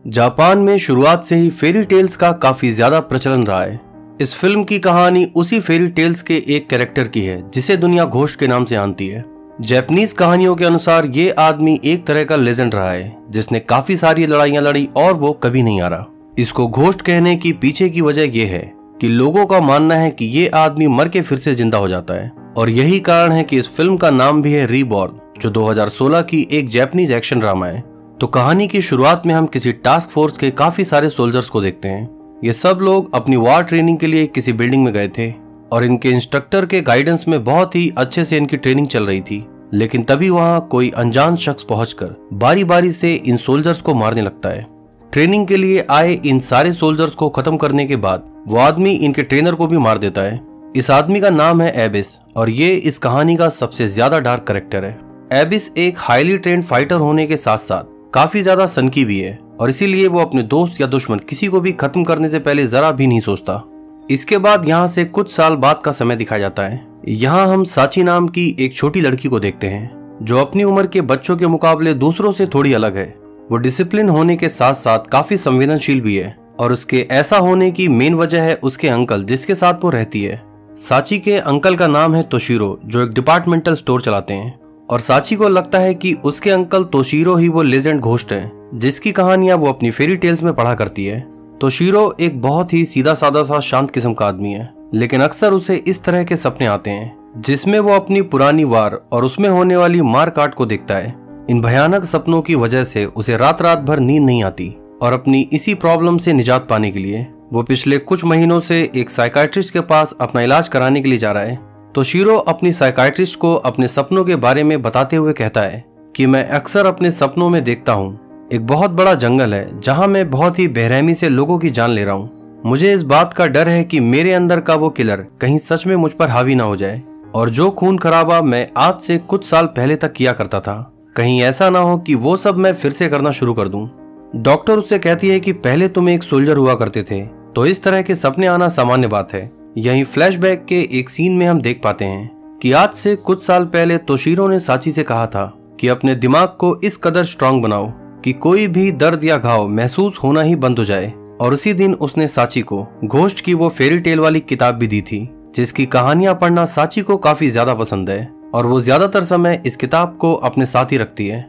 Japan में शुरुआत से ही फेरी टेल्स का काफी ज्यादा प्रचलन रहा है। इस फिल्म की कहानी उसी फेरी टेल्स के एक कैरेक्टर की है जिसे दुनिया घोस्ट के नाम से जानती है। जापानीज कहानियों के अनुसार ये आदमी एक तरह का लेजेंड रहा है जिसने काफी सारी लड़ाइयां लड़ी और वो कभी नहीं हारा। इसको घोस्ट कहने की पीछे की वजह यह है कि लोगों का मानना है कि ये आदमी मर के फिर से जिंदा हो जाता है और यही कारण है कि इस फिल्म का नाम भी है रीबॉर्न, जो 2016 की एक जापानीज एक्शन ड्रामा है। तो कहानी की शुरुआत में हम किसी टास्क फोर्स के काफी सारे सोल्जर्स को देखते हैं। ये सब लोग अपनी वार ट्रेनिंग के लिए किसी बिल्डिंग में गए थे और इनके इंस्ट्रक्टर के गाइडेंस में बहुत ही अच्छे से इनकी ट्रेनिंग चल रही थी। लेकिन तभी वहां कोई अनजान शख्स पहुंचकर बारी बारी से इन सोल्जर्स को मारने लगता है। ट्रेनिंग के लिए आए इन सारे सोल्जर्स को खत्म करने के बाद वो आदमी इनके ट्रेनर को भी मार देता है। इस आदमी का नाम है एबिस और ये इस कहानी का सबसे ज्यादा डार्क कैरेक्टर है। एबिस एक हाईली ट्रेंड फाइटर होने के साथ साथ काफी ज्यादा सनकी भी है और इसीलिए वो अपने दोस्त या दुश्मन किसी को भी खत्म करने से पहले जरा भी नहीं सोचता। इसके बाद यहाँ से कुछ साल बाद का समय दिखाया जाता है। यहाँ हम साची नाम की एक छोटी लड़की को देखते हैं जो अपनी उम्र के बच्चों के मुकाबले दूसरों से थोड़ी अलग है। वो डिसिप्लिन होने के साथ साथ काफी संवेदनशील भी है और उसके ऐसा होने की मेन वजह है उसके अंकल जिसके साथ वो रहती है। साची के अंकल का नाम है तोशिरो, जो एक डिपार्टमेंटल स्टोर चलाते हैं और साची को लगता है कि उसके अंकल तोशिरो ही वो लेजेंड घोस्ट हैं जिसकी कहानियां वो अपनी फेरी टेल्स में पढ़ा करती है। तोशिरो एक बहुत ही सीधा साधा सा शांत किस्म का आदमी है, लेकिन अक्सर उसे इस तरह के सपने आते हैं जिसमें वो अपनी पुरानी वार और उसमें होने वाली मार काट को देखता है। इन भयानक सपनों की वजह से उसे रात रात भर नींद नहीं आती और अपनी इसी प्रॉब्लम से निजात पाने के लिए वो पिछले कुछ महीनों से एक साइकाइट्रिस्ट के पास अपना इलाज कराने के लिए जा रहा है। तो शीरो अपनी साइकाइट्रिस्ट को अपने सपनों के बारे में बताते हुए कहता है कि मैं अक्सर अपने सपनों में देखता हूँ एक बहुत बड़ा जंगल है जहाँ मैं बहुत ही बेरहमी से लोगों की जान ले रहा हूँ। मुझे इस बात का डर है कि मेरे अंदर का वो किलर कहीं सच में मुझ पर हावी ना हो जाए और जो खून खराबा मैं आज से कुछ साल पहले तक किया करता था कहीं ऐसा ना हो कि वो सब मैं फिर से करना शुरू कर दूं। डॉक्टर उससे कहती है कि पहले तुम एक सोल्जर हुआ करते थे तो इस तरह के सपने आना सामान्य बात है। यही फ्लैशबैक के एक सीन में हम देख पाते हैं कि आज से कुछ साल पहले तोशिरो ने साची से कहा था कि अपने दिमाग को इस कदर स्ट्रांग बनाओ कि कोई भी दर्द या घाव महसूस होना ही बंद हो जाए। और उसी दिन उसने साची को घोस्ट की वो फेरी टेल वाली किताब भी दी थी जिसकी कहानियां पढ़ना साची को काफी ज्यादा पसंद है और वो ज्यादातर समय इस किताब को अपने साथ ही रखती है।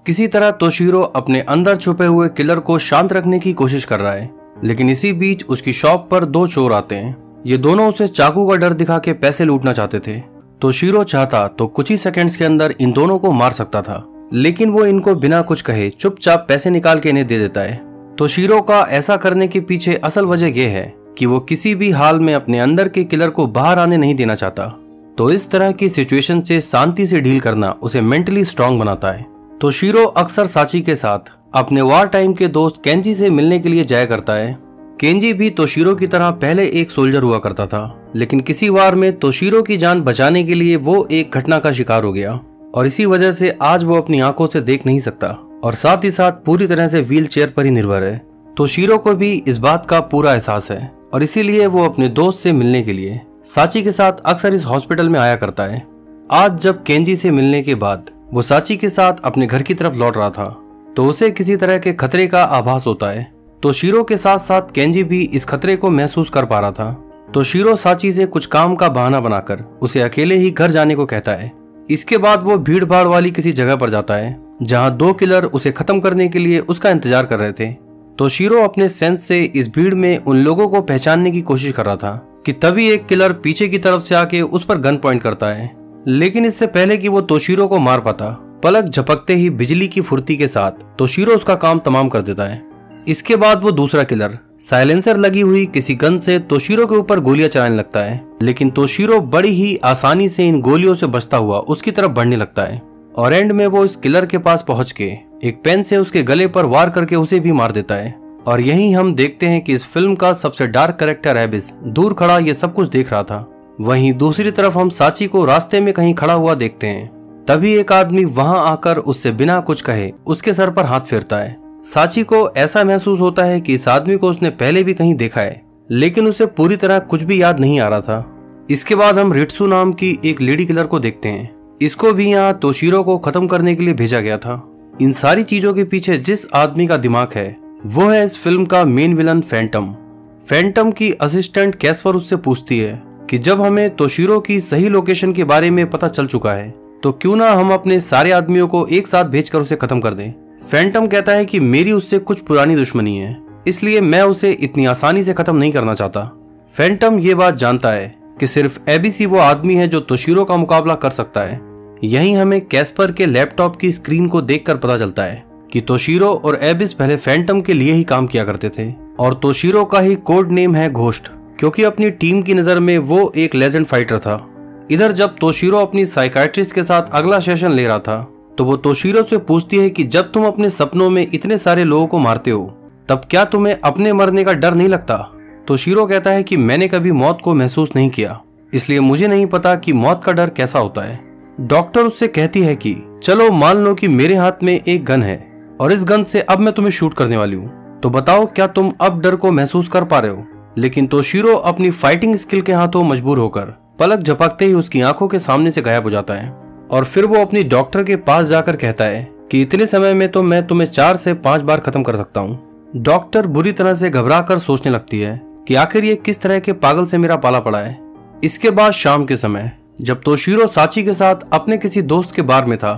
किसी तरह तोशिरो अपने अंदर छुपे हुए किलर को शांत रखने की कोशिश कर रहा है, लेकिन इसी बीच उसकी शॉप पर दो चोर आते हैं। ये दोनों उसे चाकू का डर दिखा के पैसे लूटना चाहते थे। तोशिरो चाहता तो कुछ ही सेकंड्स के अंदर इन दोनों को मार सकता था, लेकिन वो इनको बिना कुछ कहे चुपचाप पैसे निकाल के इन्हें दे देता है। तोशिरो का ऐसा करने के पीछे असल वजह यह है कि वो किसी भी हाल में अपने अंदर के किलर को बाहर आने नहीं देना चाहता। तो इस तरह की सिचुएशन से शांति से डील करना उसे मेंटली स्ट्रांग बनाता है। तोशिरो अक्सर साची के साथ अपने वार टाइम के दोस्त केंजी से मिलने के लिए जाया करता है। केंजी भी तोशिरो की तरह पहले एक सोल्जर हुआ करता था, लेकिन किसी वार में तोशिरो की जान बचाने के लिए वो एक घटना का शिकार हो गया और इसी वजह से आज वो अपनी आंखों से देख नहीं सकता और साथ ही साथ पूरी तरह से व्हील चेयर पर ही निर्भर है। तोशिरो को भी इस बात का पूरा एहसास है और इसीलिए वो अपने दोस्त से मिलने के लिए साची के साथ अक्सर इस हॉस्पिटल में आया करता है। आज जब केंजी से मिलने के बाद वो साची के साथ अपने घर की तरफ लौट रहा था तो उसे किसी तरह के खतरे का आभास होता है। तो शीरो के साथ साथ केंजी भी इस खतरे को महसूस कर पा रहा था। तो शीरो साची से कुछ काम का बहाना बनाकर उसे अकेले ही घर जाने को कहता है। इसके बाद वो भीड़ भाड़ वाली किसी जगह पर जाता है जहां दो किलर उसे खत्म करने के लिए उसका इंतजार कर रहे थे। तो शीरो अपने सेंस से इस भीड़ में उन लोगों को पहचानने की कोशिश कर रहा था कि तभी एक किलर पीछे की तरफ से आके उस पर गन पॉइंट करता है, लेकिन इससे पहले कि वो तोशिरो को मार पाता पलक झपकते ही बिजली की फुर्ती के साथ तोशिरो उसका काम तमाम कर देता है। इसके बाद वो दूसरा किलर साइलेंसर लगी हुई किसी गन से तोशिरो के ऊपर गोलियां चलाने लगता है, लेकिन तोशिरो बड़ी ही आसानी से इन गोलियों से बचता हुआ उसकी तरफ बढ़ने लगता है और एंड में वो इस किलर के पास पहुंच के एक पेन से उसके गले पर वार करके उसे भी मार देता है। और यही हम देखते हैं कि इस फिल्म का सबसे डार्क कैरेक्टर एबिस दूर खड़ा ये सब कुछ देख रहा था। वहीं दूसरी तरफ हम साची को रास्ते में कहीं खड़ा हुआ देखते हैं। तभी एक आदमी वहां आकर उससे बिना कुछ कहे उसके सर पर हाथ फेरता है। साची को ऐसा महसूस होता है कि इस आदमी को उसने पहले भी कहीं देखा है, लेकिन उसे पूरी तरह कुछ भी याद नहीं आ रहा था। इसके बाद हम रिट्सू नाम की एक लेडी किलर को देखते हैं। इसको भी यहाँ तोशिरो को खत्म करने के लिए भेजा गया था। इन सारी चीजों के पीछे जिस आदमी का दिमाग है वो है इस फिल्म का मेन विलन फैंटम। फैंटम की असिस्टेंट कैस्पर उससे पूछती है कि जब हमें तोशिरो की सही लोकेशन के बारे में पता चल चुका है तो क्यों ना हम अपने सारे आदमियों को एक साथ भेजकर उसे खत्म कर दें। फैंटम कहता है कि मेरी उससे कुछ पुरानी दुश्मनी है, इसलिए मैं उसे इतनी आसानी से खत्म नहीं करना चाहता। फैंटम ये बात जानता है कि सिर्फ एबीसी वो आदमी है जो तोशिरो का मुकाबला कर सकता है। यही हमें कैस्पर के लैपटॉप की स्क्रीन को देखकर पता चलता है कि तोशिरो और एबिस पहले फैंटम के लिए ही काम किया करते थे और तोशिरो का ही कोड नेम है घोस्ट, क्योंकि अपनी टीम की नजर में वो एक लेजेंड फाइटर था। इधर जब तोशिरो अपनी साइकाइट्रिस्ट के साथ अगला सेशन ले रहा था तो वो तोशिरो से पूछती है कि जब तुम अपने सपनों में इतने सारे लोगों को मारते हो तब क्या तुम्हें अपने मरने का डर नहीं लगता। तोशिरो कहता है कि मैंने कभी मौत को महसूस नहीं किया, इसलिए मुझे नहीं पता कि मौत का डर कैसा होता है। डॉक्टर उससे कहती है कि चलो मान लो कि मेरे हाथ में एक गन है और इस गन से अब मैं तुम्हें शूट करने वाली हूँ, तो बताओ क्या तुम अब डर को महसूस कर पा रहे हो। लेकिन तोशिरो अपनी फाइटिंग स्किल के हाथों मजबूर होकर पलक झपकते ही उसकी आंखों के सामने से गायब हो जाता है और फिर वो अपनी डॉक्टर के पास जाकर कहता है कि इतने समय में तो मैं तुम्हें 4 से 5 बार खत्म कर सकता हूँ। डॉक्टर बुरी तरह से घबरा कर सोचने लगती है कि आखिर ये किस तरह के पागल से मेरा पाला पड़ा है। इसके बाद शाम के समय जब तोशिरो साची के साथ अपने किसी दोस्त के बार में था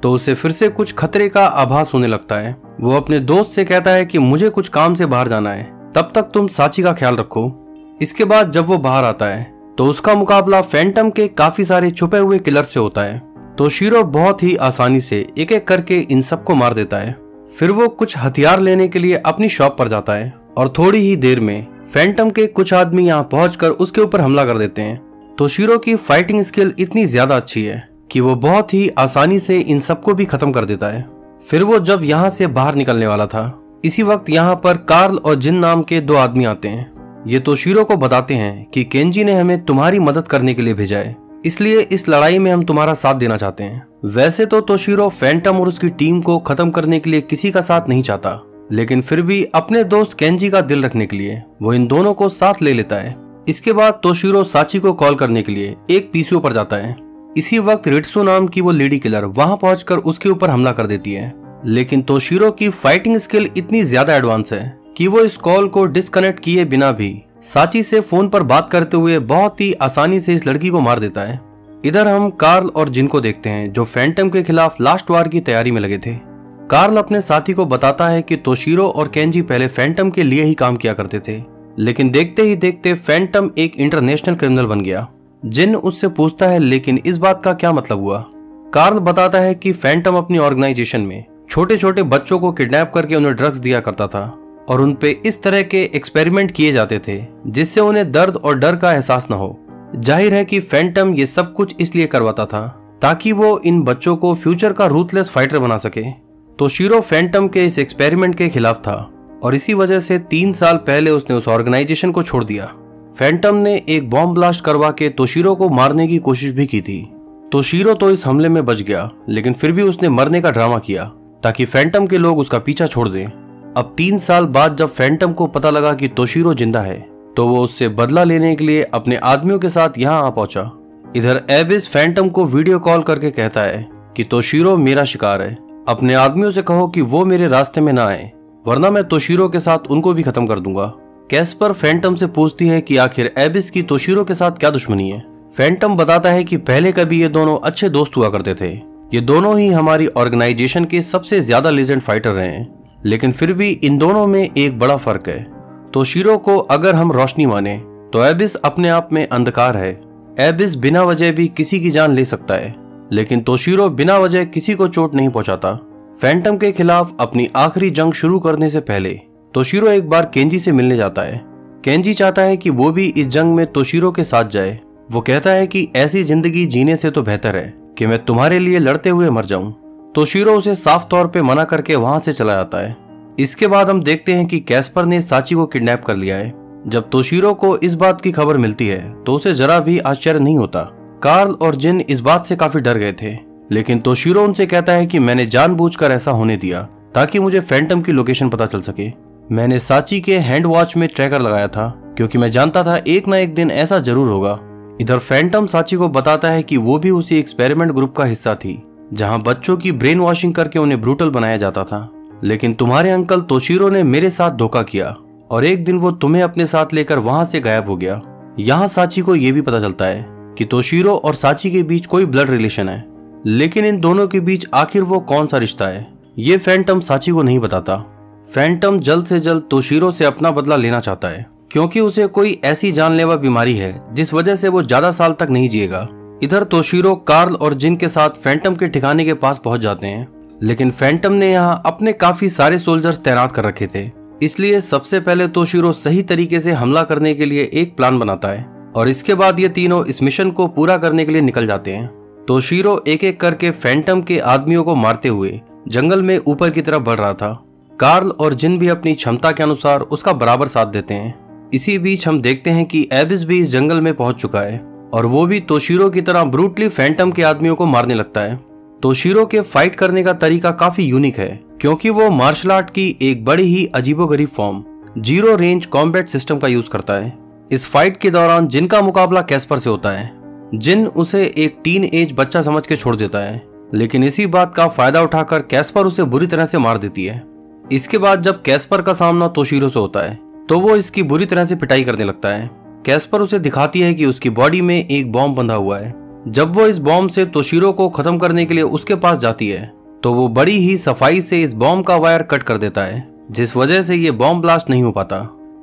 तो उसे फिर से कुछ खतरे का आभास होने लगता है। वो अपने दोस्त से कहता है कि मुझे कुछ काम से बाहर जाना है, तब तक तुम साची का ख्याल रखो। इसके बाद जब वो बाहर आता है तो उसका मुकाबला फैंटम के काफी सारे छुपे हुए किलर से होता है। तोशिरो बहुत ही आसानी से एक एक करके इन सबको मार देता है। फिर वो कुछ हथियार लेने के लिए अपनी शॉप पर जाता है और थोड़ी ही देर में फैंटम के कुछ आदमी यहाँ पहुंचकर उसके ऊपर हमला कर देते हैं। तोशिरो की फाइटिंग स्किल इतनी ज्यादा अच्छी है कि वो बहुत ही आसानी से इन सबको भी खत्म कर देता है। फिर वो जब यहाँ से बाहर निकलने वाला था, इसी वक्त यहाँ पर कार्ल और जिन नाम के 2 आदमी आते हैं। ये तोशिरो को बताते हैं कि केंजी ने हमें तुम्हारी मदद करने के लिए भेजा है, इसलिए इस लड़ाई में हम तुम्हारा साथ देना चाहते हैं। वैसे तो तोशिरो फैंटम और उसकी टीम को खत्म करने के लिए किसी का साथ नहीं चाहता, लेकिन फिर भी अपने दोस्त केंजी का दिल रखने के लिए वो इन दोनों को साथ ले लेता है। इसके बाद तोशिरो साची को कॉल करने के लिए एक पीसीओ पर जाता है। इसी वक्त रिट्सु नाम की वो लेडी किलर वहां पहुंचकर उसके ऊपर हमला कर देती है, लेकिन तोशिरो की फाइटिंग स्किल इतनी ज्यादा एडवांस है कि वो इस कॉल को डिस्कनेक्ट किए बिना भी साची से फोन पर बात करते हुए बहुत ही आसानी से इस लड़की को मार देता है। इधर हम कार्ल और जिन को देखते हैं जो फैंटम के खिलाफ लास्ट वार की तैयारी में लगे थे। कार्ल अपने साथी को बताता है कि तोशिरो और केंजी पहले फैंटम के लिए ही काम किया करते थे, लेकिन देखते ही देखते फैंटम एक इंटरनेशनल क्रिमिनल बन गया। जिन उससे पूछता है लेकिन इस बात का क्या मतलब हुआ। कार्ल बताता है कि फैंटम अपनी ऑर्गेनाइजेशन में छोटे छोटे बच्चों को किडनैप करके उन्हें ड्रग्स दिया करता था और उन पे इस तरह के एक्सपेरिमेंट किए जाते थे जिससे उन्हें दर्द और डर का एहसास न हो। जाहिर है कि फैंटम ये सब कुछ इसलिए करवाता था ताकि वो इन बच्चों को फ्यूचर का रूथलेस फाइटर बना सके। तोशिरो फैंटम के इस एक्सपेरिमेंट के खिलाफ था और इसी वजह से 3 साल पहले उसने उस ऑर्गेनाइजेशन को छोड़ दिया। फैंटम ने एक बॉम्ब ब्लास्ट करवा के तोशिरो को मारने की कोशिश भी की थी। तोशिरो तो इस हमले में बच गया, लेकिन फिर भी उसने मरने का ड्रामा किया ताकि फैंटम के लोग उसका पीछा छोड़ दें। अब 3 साल बाद जब फैंटम को पता लगा कि तोशिरो जिंदा है तो वो उससे बदला लेने के लिए अपने आदमियों के साथ यहाँ आ पहुंचा। इधर एबिस फैंटम को वीडियो कॉल करके कहता है कि तोशिरो मेरा शिकार है, अपने आदमियों से कहो कि वो मेरे रास्ते में ना आए, वरना मैं तोशिरो के साथ उनको भी खत्म कर दूंगा। कैस्पर फैंटम से पूछती है कि आखिर एबिस की तोशिरो के साथ क्या दुश्मनी है। फैंटम बताता है कि पहले कभी ये दोनों अच्छे दोस्त हुआ करते थे, ये दोनों ही हमारी ऑर्गेनाइजेशन के सबसे ज्यादा लेजेंड फाइटर रहे हैं, लेकिन फिर भी इन दोनों में एक बड़ा फर्क है। तोशिरो को अगर हम रोशनी माने तो एबिस अपने आप में अंधकार है। एबिस बिना वजह भी किसी की जान ले सकता है, लेकिन तोशिरो बिना वजह किसी को चोट नहीं पहुंचाता। फैंटम के खिलाफ अपनी आखिरी जंग शुरू करने से पहले तोशिरो एक बार केंजी से मिलने जाता है। केंजी चाहता है कि वो भी इस जंग में तोशिरो के साथ जाए। वो कहता है कि ऐसी जिंदगी जीने से तो बेहतर है कि मैं तुम्हारे लिए लड़ते हुए मर जाऊं। तोशिरो उसे साफ तौर पे मना करके वहां से चला जाता है। इसके बाद हम देखते हैं कि कैस्पर ने साची को किडनैप कर लिया है। जब तोशिरो को इस बात की खबर मिलती है तो उसे जरा भी आश्चर्य नहीं होता। कार्ल और जिन इस बात से काफी डर गए थे, लेकिन तोशिरो उनसे कहता है कि मैंने जानबूझकर ऐसा होने दिया ताकि मुझे फैंटम की लोकेशन पता चल सके। मैंने साची के हैंड वॉच में ट्रैकर लगाया था क्योंकि मैं जानता था एक ना एक दिन ऐसा जरूर होगा। इधर फैंटम साची को बताता है कि वो भी उसी एक्सपेरिमेंट ग्रुप का हिस्सा थी जहां बच्चों की ब्रेन वॉशिंग करके उन्हें ब्रूटल बनाया जाता था। लेकिन तुम्हारे अंकल तोशीरो ने मेरे साथ धोखा किया और एक दिन वो तुम्हें अपने साथ लेकर वहां से गायब हो गया। यहाँ साची को यह भी पता चलता है कि तोशीरो और साची के बीच कोई ब्लड रिलेशन है, लेकिन इन दोनों के बीच आखिर वो कौन सा रिश्ता है ये फैंटम साची को नहीं बताता। फैंटम जल्द से जल्द तोशीरो से अपना बदला लेना चाहता है क्योंकि उसे कोई ऐसी जानलेवा बीमारी है जिस वजह से वो ज्यादा साल तक नहीं जिएगा। इधर तोशीरो कार्ल और जिन के साथ फैंटम के ठिकाने के पास पहुंच जाते हैं, लेकिन फैंटम ने यहाँ अपने काफी सारे सोल्जर्स तैनात कर रखे थे, इसलिए सबसे पहले तोशीरो सही तरीके से हमला करने के लिए एक प्लान बनाता है और इसके बाद ये तीनों इस मिशन को पूरा करने के लिए निकल जाते हैं। तोशीरो एक एक करके फैंटम के आदमियों को मारते हुए जंगल में ऊपर की तरफ बढ़ रहा था। कार्ल और जिन भी अपनी क्षमता के अनुसार उसका बराबर साथ देते हैं। इसी बीच हम देखते हैं कि एबिस भी इस जंगल में पहुंच चुका है और वो भी तोशीरो की तरह ब्रूटली फैंटम के आदमियों को मारने लगता है। तोशीरो के फाइट करने का तरीका काफी यूनिक है क्योंकि वो मार्शल आर्ट की एक बड़ी ही अजीबोगरीब form zero range combat system का यूज करता है। इस फाइट के दौरान जिन का मुकाबला कैस्पर से होता है। जिन उसे एक टीन एज बच्चा समझ के छोड़ देता है, लेकिन इसी बात का फायदा उठाकर कैस्पर उसे बुरी तरह से मार देती है। इसके बाद जब कैस्पर का सामना तोशीरो से होता है तो वो इसकी बुरी तरह से पिटाई करने लगता है। कैस्पर उसे दिखाती है कि उसकी बॉडी में एक बॉम्ब बंधा हुआ है। जब वो इस बॉम्ब से तोशीरो को खत्म करने के लिए उसके पास जाती है तो वो बड़ी ही सफाई से इस बॉम्ब का वायर कट कर देता है, जिस वजह से ये बॉम्ब ब्लास्ट नहीं हो पाता।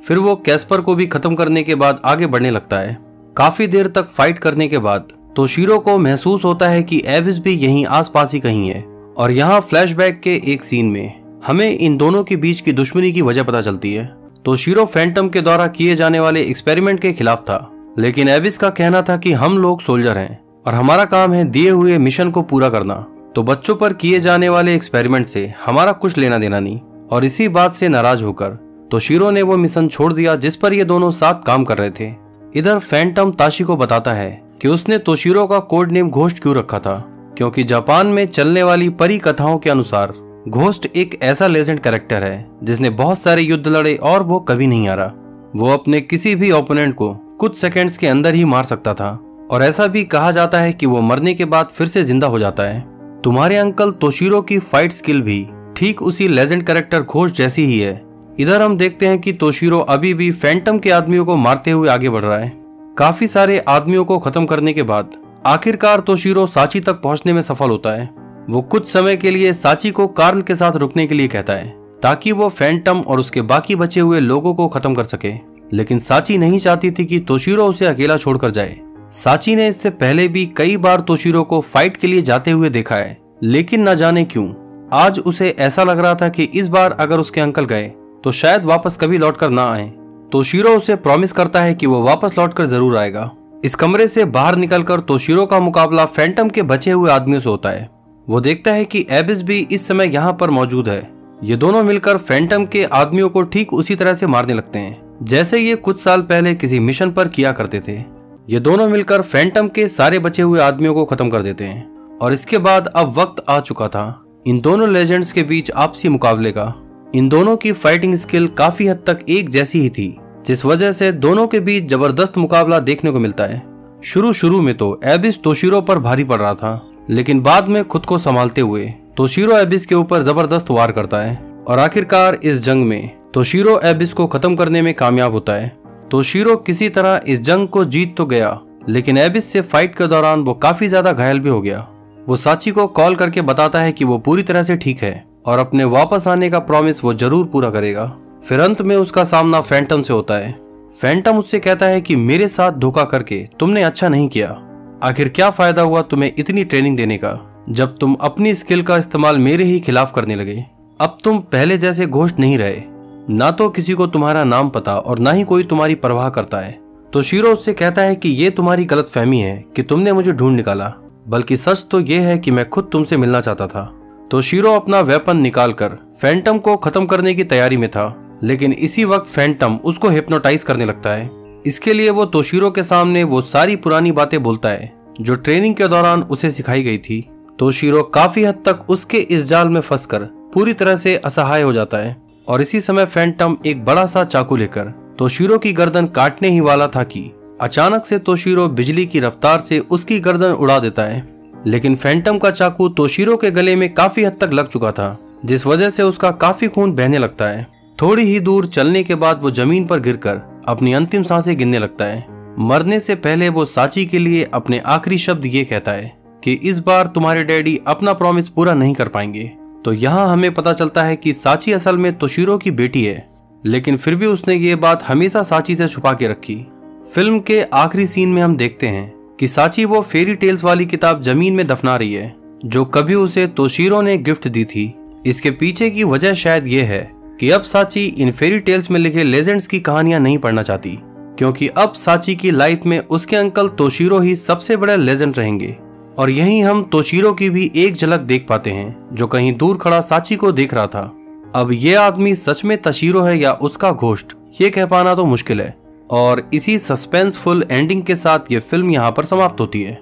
फिर वो कैस्पर को भी खत्म करने के बाद आगे बढ़ने लगता है। काफी देर तक फाइट करने के बाद तोशीरो को महसूस होता है कि एबिस भी यहीं आसपास ही कहीं है और यहाँ फ्लैशबैक के एक सीन में हमें इन दोनों के बीच की दुश्मनी की वजह पता चलती है। तोशीरो फैंटम के द्वारा किए जाने वाले एक्सपेरिमेंट के खिलाफ था, लेकिन एबिस का कहना था कि हम लोग सोल्जर हैं और हमारा काम है दिए हुए मिशन को पूरा करना, तो बच्चों पर किए जाने वाले एक्सपेरिमेंट से हमारा कुछ लेना देना नहीं। और इसी बात से नाराज होकर तोशीरो ने वो मिशन छोड़ दिया जिस पर ये दोनों साथ काम कर रहे थे। इधर फैंटम ताशी को बताता है कि उसने तोशीरो का कोड नेम घोस्ट क्यों रखा था, क्योंकि जापान में चलने वाली परी कथाओं के अनुसार घोस्ट एक ऐसा लेजेंड कैरेक्टर है जिसने बहुत सारे युद्ध लड़े और वो कभी नहीं हारा। वो अपने किसी भी ओपोनेंट को कुछ सेकंड्स के अंदर ही मार सकता था और ऐसा भी कहा जाता है कि वो मरने के बाद फिर से जिंदा हो जाता है। तुम्हारे अंकल तोशीरो की फाइट स्किल भी ठीक उसी लेजेंड कैरेक्टर घोस्ट जैसी ही है। इधर हम देखते हैं कि तोशीरो अभी भी फैंटम के आदमियों को मारते हुए आगे बढ़ रहा है। काफी सारे आदमियों को खत्म करने के बाद आखिरकार तोशीरो साची तक पहुंचने में सफल होता है। वो कुछ समय के लिए साची को कार्ल के साथ रुकने के लिए कहता है ताकि वो फैंटम और उसके बाकी बचे हुए लोगों को खत्म कर सके, लेकिन साची नहीं चाहती थी कि तोशीरो उसे अकेला छोड़कर जाए। साची ने इससे पहले भी कई बार तोशीरो को फाइट के लिए जाते हुए देखा है, लेकिन न जाने क्यों आज उसे ऐसा लग रहा था कि इस बार अगर उसके अंकल गए तो शायद वापस कभी लौटकर ना आए। तोशीरो उसे प्रॉमिस करता है कि वो वापस लौटकर जरूर आएगा। इस कमरे से बाहर निकलकर तोशीरो का मुकाबला फैंटम के बचे हुए आदमियों से होता है। वो देखता है कि एबिस भी इस समय यहाँ पर मौजूद है। ये दोनों मिलकर फैंटम के आदमियों को ठीक उसी तरह से मारने लगते हैं जैसे ये कुछ साल पहले किसी मिशन पर किया करते थे। ये दोनों मिलकर फैंटम के सारे बचे हुए आदमियों को खत्म कर देते हैं और इसके बाद अब वक्त आ चुका था इन दोनों लेजेंड्स के बीच आपसी मुकाबले का। इन दोनों की फाइटिंग स्किल काफी हद तक एक जैसी ही थी, जिस वजह से दोनों के बीच जबरदस्त मुकाबला देखने को मिलता है। शुरू में तो एबिस तोशीरो पर भारी पड़ रहा था, लेकिन बाद में खुद को संभालते हुए तोशीरो एबिस के ऊपर जबरदस्त वार करता है और आखिरकार इस जंग में तोशीरो एबिस को खत्म करने में कामयाब होता है। तोशीरो किसी तरह इस जंग को जीत तो गया, लेकिन एबिस से फाइट के दौरान वो काफी ज्यादा घायल भी हो गया। वो साची को कॉल करके बताता है कि वो पूरी तरह से ठीक है और अपने वापस आने का प्रॉमिस वो जरूर पूरा करेगा। फिर अंत में उसका सामना फैंटम से होता है। फैंटम उससे कहता है कि मेरे साथ धोखा करके तुमने अच्छा नहीं किया। आखिर क्या फायदा हुआ तुम्हें इतनी ट्रेनिंग देने का जब तुम अपनी स्किल का इस्तेमाल मेरे ही खिलाफ करने लगे। अब तुम पहले जैसे घोस्ट नहीं रहे, ना तो किसी को तुम्हारा नाम पता और ना ही कोई तुम्हारी परवाह करता है। तोशीरो उससे कहता है कि ये तुम्हारी गलतफहमी है कि तुमने मुझे ढूंढ निकाला, बल्कि सच तो ये है कि मैं खुद तुमसे मिलना चाहता था। तोशीरो अपना वेपन निकालकर फैंटम को खत्म करने की तैयारी में था, लेकिन इसी वक्त फैंटम उसको हिप्नोटाइज करने लगता है। इसके लिए वो तोशीरो के सामने वो सारी पुरानी बातें बोलता है जो ट्रेनिंग के दौरान उसे सिखाई गई थी। तोशीरो काफी हद तक उसके इस जाल में फंसकर पूरी तरह से असहाय हो जाता है और इसी समय फैंटम एक बड़ा सा चाकू लेकर तोशीरो की गर्दन काटने ही वाला था कि अचानक से तोशीरो बिजली की रफ्तार से उसकी गर्दन उड़ा देता है। लेकिन फैंटम का चाकू तोशीरो के गले में काफी हद तक लग चुका था, जिस वजह से उसका काफी खून बहने लगता है। थोड़ी ही दूर चलने के बाद वो जमीन पर गिरकर अपनी अंतिम सांसें गिनने लगता है। मरने से पहले वो साची के लिए अपने आखिरी शब्द ये कहता है कि इस बार तुम्हारे डैडी अपना प्रॉमिस पूरा नहीं कर पाएंगे। तो यहाँ हमें पता चलता है कि साची असल में तोशीरो की बेटी है, लेकिन फिर भी उसने ये बात हमेशा साची से छुपा के रखी। फिल्म के आखिरी सीन में हम देखते हैं कि साची वो फेरी टेल्स वाली किताब जमीन में दफना रही है जो कभी उसे तोशीरो ने गिफ्ट दी थी। इसके पीछे की वजह शायद ये है कि अब साची इन फेरी टेल्स में लिखे लेजेंड्स की कहानियां नहीं पढ़ना चाहती, क्योंकि अब साची की लाइफ में उसके अंकल तोशीरो ही सबसे बड़े लेजेंड रहेंगे। और यहीं हम तोशीरो की भी एक झलक देख पाते हैं जो कहीं दूर खड़ा साची को देख रहा था। अब ये आदमी सच में तोशीरो है या उसका घोस्ट, ये कह पाना तो मुश्किल है। और इसी सस्पेंसफुल एंडिंग के साथ ये फिल्म यहाँ पर समाप्त होती है।